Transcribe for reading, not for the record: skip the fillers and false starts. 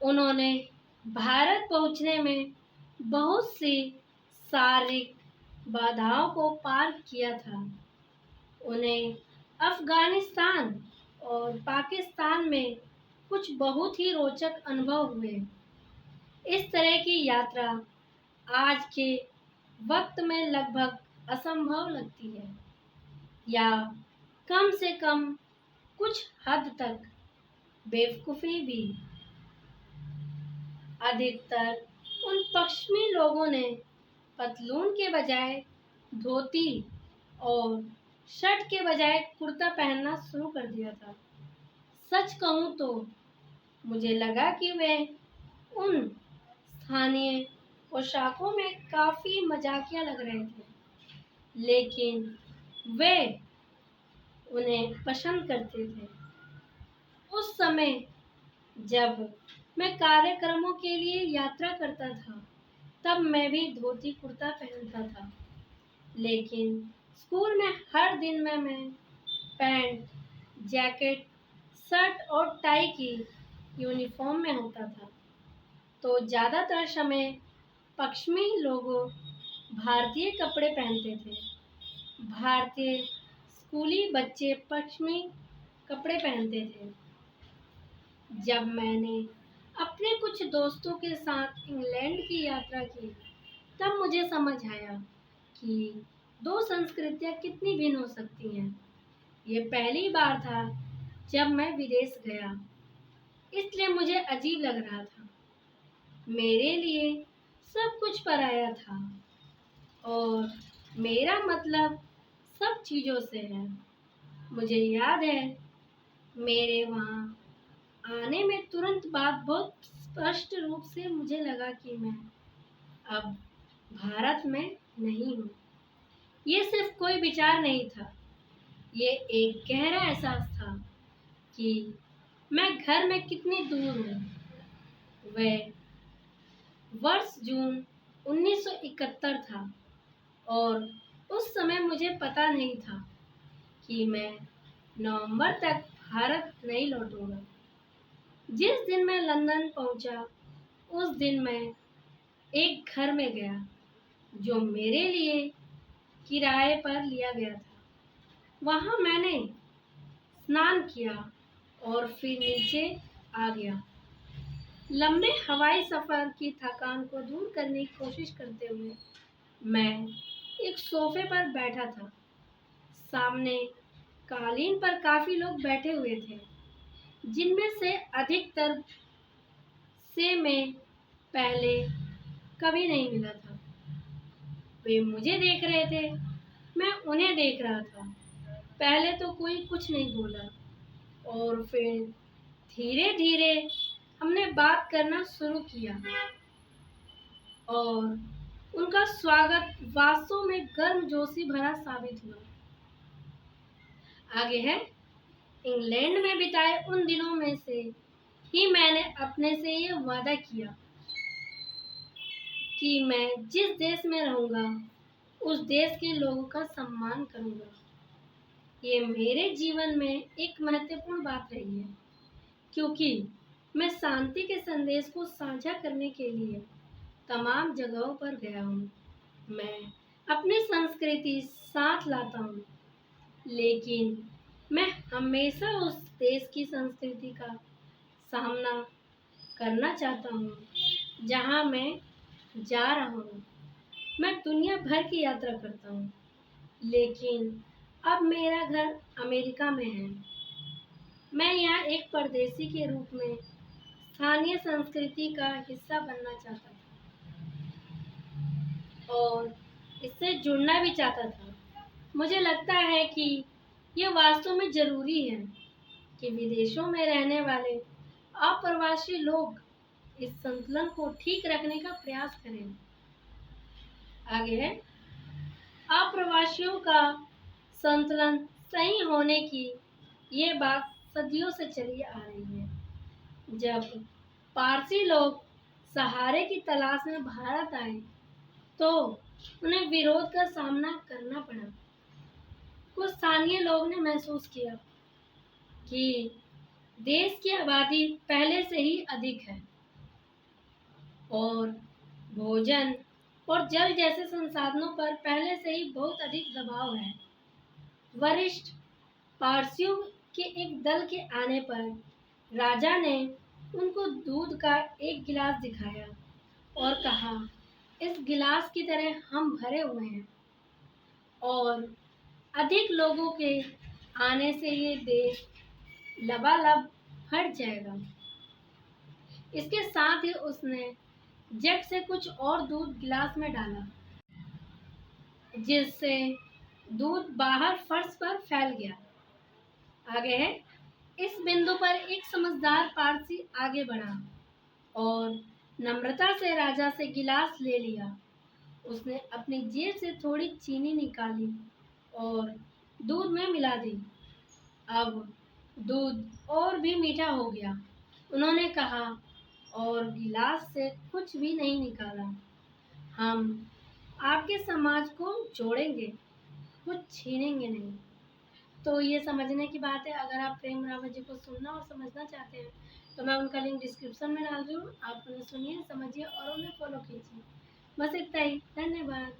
उन्होंने भारत पहुंचने में बहुत सी शारीरिक बाधाओं को पार किया था। उन्हें अफ़गानिस्तान और पाकिस्तान में कुछ बहुत ही रोचक अनुभव हुए। इस तरह की यात्रा आज के वक्त में लगभग असंभव लगती है, या कम से कम कुछ हद तक बेवकूफ़ी भी। अधिकतर उन पश्चिमी लोगों ने पतलून के बजाय धोती और शर्ट के बजाय कुर्ता पहनना शुरू कर दिया था। सच कहूँ तो मुझे लगा कि वे उन स्थानीय पोशाकों में काफ़ी मजाकिया लग रहे थे, लेकिन वे उन्हें पसंद करते थे। उस समय जब मैं कार्यक्रमों के लिए यात्रा करता था, तब मैं भी धोती कुर्ता पहनता था, लेकिन स्कूल में हर दिन मैं पैंट, जैकेट, शर्ट और टाई की यूनिफॉर्म में होता था। तो ज़्यादातर समय पश्चिमी लोगों भारतीय कपड़े पहनते थे। भारतीय स्कूली बच्चे पश्चिमी कपड़े पहनते थे। जब मैंने अपने कुछ दोस्तों के साथ इंग्लैंड की यात्रा की, तब मुझे समझ आया कि दो संस्कृतियाँ कितनी भिन्न हो सकती हैं। ये पहली बार था जब मैं विदेश गया, इसलिए मुझे अजीब लग रहा था। मेरे लिए सब कुछ पराया था और मेरा मतलब सब चीज़ों से है। मुझे याद है, मेरे वहाँ आने में तुरंत बाद बहुत स्पष्ट रूप से मुझे लगा कि मैं अब भारत में नहीं हूँ। ये सिर्फ कोई विचार नहीं था, ये एक गहरा एहसास था कि मैं घर में कितनी दूर हूँ। वह वर्ष जून 1971 था और उस समय मुझे पता नहीं था कि मैं नवंबर तक भारत नहीं लौटूंगा। जिस दिन मैं लंदन पहुंचा, उस दिन मैं एक घर में गया जो मेरे लिए किराए पर लिया गया था। वहाँ मैंने स्नान किया और फिर नीचे आ गया। लंबे हवाई सफ़र की थकान को दूर करने की कोशिश करते हुए मैं एक सोफे पर बैठा था। सामने कालीन पर काफ़ी लोग बैठे हुए थे, जिनमें से अधिकतर से मैं पहले कभी नहीं मिला था। वे मुझे देख रहे थे, मैं उन्हें देख रहा था। पहले तो कोई कुछ नहीं बोला और फिर धीरे धीरे हमने बात करना शुरू किया और उनका स्वागत वास्तव में गर्मजोशी भरा साबित हुआ। आगे है, इंग्लैंड में बिताए उन दिनों में से ही मैंने अपने से ये वादा किया कि मैं जिस देश में रहूँगा, उस देश के लोगों का सम्मान करूँगा। ये मेरे जीवन में एक महत्वपूर्ण बात रही है, क्योंकि मैं शांति के संदेश को साझा करने के लिए तमाम जगहों पर गया हूँ। मैं अपनी संस्कृति साथ लाता हूँ, लेकिन मैं हमेशा उस देश की संस्कृति का सामना करना चाहता हूँ जहाँ मैं जा रहा हूँ। मैं दुनिया भर की यात्रा करता हूँ, लेकिन अब मेरा घर अमेरिका में है। मैं यहाँ एक परदेशी के रूप में स्थानीय संस्कृति का हिस्सा बनना चाहता था और इससे जुड़ना भी चाहता था। मुझे लगता है कि ये वास्तव में ज़रूरी है कि विदेशों में रहने वाले अप्रवासी लोग इस संतुलन को ठीक रखने का प्रयास करें। आगे है, अप्रवासियों का संतुलन सही होने की ये बात सदियों से चली आ रही है। जब पारसी लोग सहारे की तलाश में भारत आए, तो उन्हें विरोध का सामना करना पड़ा। कुछ स्थानीय लोग ने महसूस किया कि देश की आबादी पहले से ही अधिक है और भोजन और जल जैसे संसाधनों पर पहले से ही बहुत अधिक दबाव है। वरिष्ठ पारसियों के एक दल के आने पर राजा ने उनको दूध का एक गिलास दिखाया और कहा, इस गिलास की तरह हम भरे हुए हैं और अधिक लोगों के आने से ये देश लबालब भर जाएगा। इसके साथ ही उसने जग से कुछ और दूध गिलास में डाला, जिससे दूध बाहर फर्श पर फैल गया। आगे है, इस बिंदु पर एक समझदार पारसी आगे बढ़ा और नम्रता से राजा से गिलास ले लिया। उसने अपनी जेब से थोड़ी चीनी निकाली और दूध में मिला दी। अब दूध और भी मीठा हो गया। उन्होंने कहा, और गिलास से कुछ भी नहीं निकाला। हम आपके समाज को जोड़ेंगे, कुछ छीनेंगे नहीं। तो ये समझने की बात है। अगर आप प्रेम रावत जी को सुनना और समझना चाहते हैं तो मैं उनका लिंक डिस्क्रिप्शन में डाल रही हूँ। आप उन्हें सुनिए, समझिए और उन्हें फॉलो कीजिए। बस इतना ही। धन्यवाद।